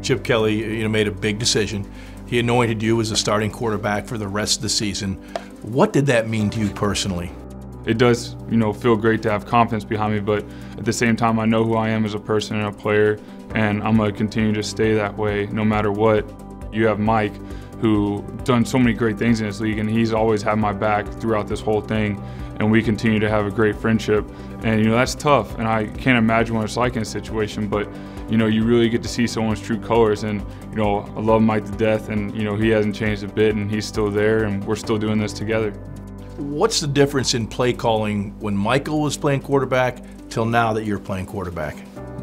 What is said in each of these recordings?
Chip Kelly, made a big decision. He anointed you as the starting quarterback for the rest of the season. What did that mean to you personally? It does, feel great to have confidence behind me, but at the same time, I know who I am as a person and a player, and I'm going to continue to stay that way no matter what. You have Mike, who done so many great things in this league, and he's always had my back throughout this whole thing, and we continue to have a great friendship. And that's tough, and I can't imagine what it's like in a situation, but you really get to see someone's true colors. And I love Mike to death, and he hasn't changed a bit, and he's still there, and we're still doing this together. What's the difference in play calling when Michael was playing quarterback till now that you're playing quarterback?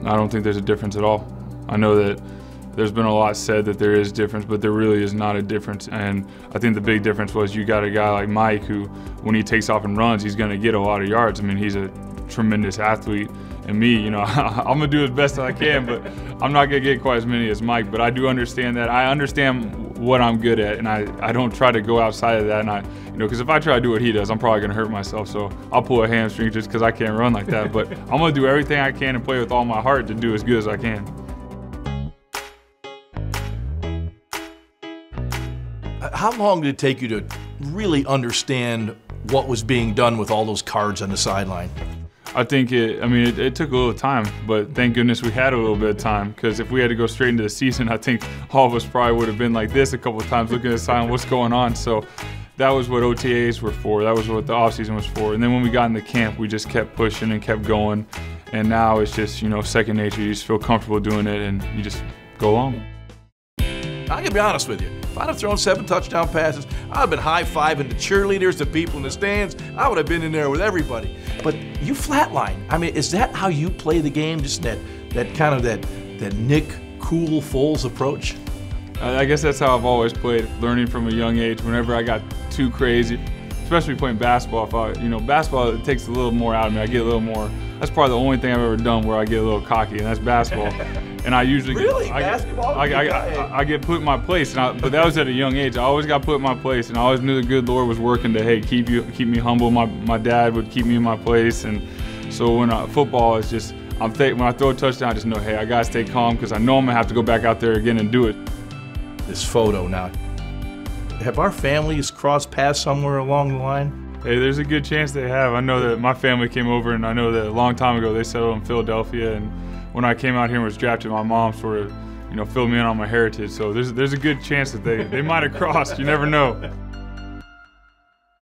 I don't think there's a difference at all. I know that there's been a lot said that there is difference, but there really is not a difference. And I think the big difference was you got a guy like Mike who, when he takes off and runs, he's going to get a lot of yards. I mean, he's a tremendous athlete. And me, I'm going to do as best as I can, but I'm not going to get quite as many as Mike. But I do understand that. I understand what I'm good at, and I don't try to go outside of that. And because if I try to do what he does, I'm probably going to hurt myself. So I'll pull a hamstring just because I can't run like that. But I'm going to do everything I can and play with all my heart to do as good as I can. How long did it take you to really understand what was being done with all those cards on the sideline? I think it took a little time, but thank goodness we had a little bit of time, because if we had to go straight into the season, I think all of us probably would have been like this a couple of times looking at the sideline, what's going on. So that was what OTAs were for. That was what the offseason was for. And then when we got into camp, we just kept pushing and kept going. And now it's just, second nature. You just feel comfortable doing it, and you just go along. I'm going to be honest with you. If I'd have thrown 7 touchdown passes, I'd have been high-fiving the cheerleaders, the people in the stands. I would have been in there with everybody. But you flatline. I mean, is that how you play the game? Just that kind of that Nick Cool Foles approach? I guess that's how I've always played, learning from a young age. Whenever I got too crazy, especially playing basketball, basketball, it takes a little more out of me. I get a little more. That's probably the only thing I've ever done where I get a little cocky, and that's basketball. And I usually I get put in my place, but that was at a young age. I always got put in my place, and I always knew the good Lord was working to keep me humble. My dad would keep me in my place, and so when football is just when I throw a touchdown, I just know, hey, I gotta stay calm because I know I'm gonna have to go back out there again and do it. This photo now. Have our families crossed paths somewhere along the line? Hey, there's a good chance they have. I know that my family came over, and I know that a long time ago they settled in Philadelphia, and when I came out here and was drafted, my mom sort of, filled me in on my heritage. So there's a good chance that they might have crossed. You never know.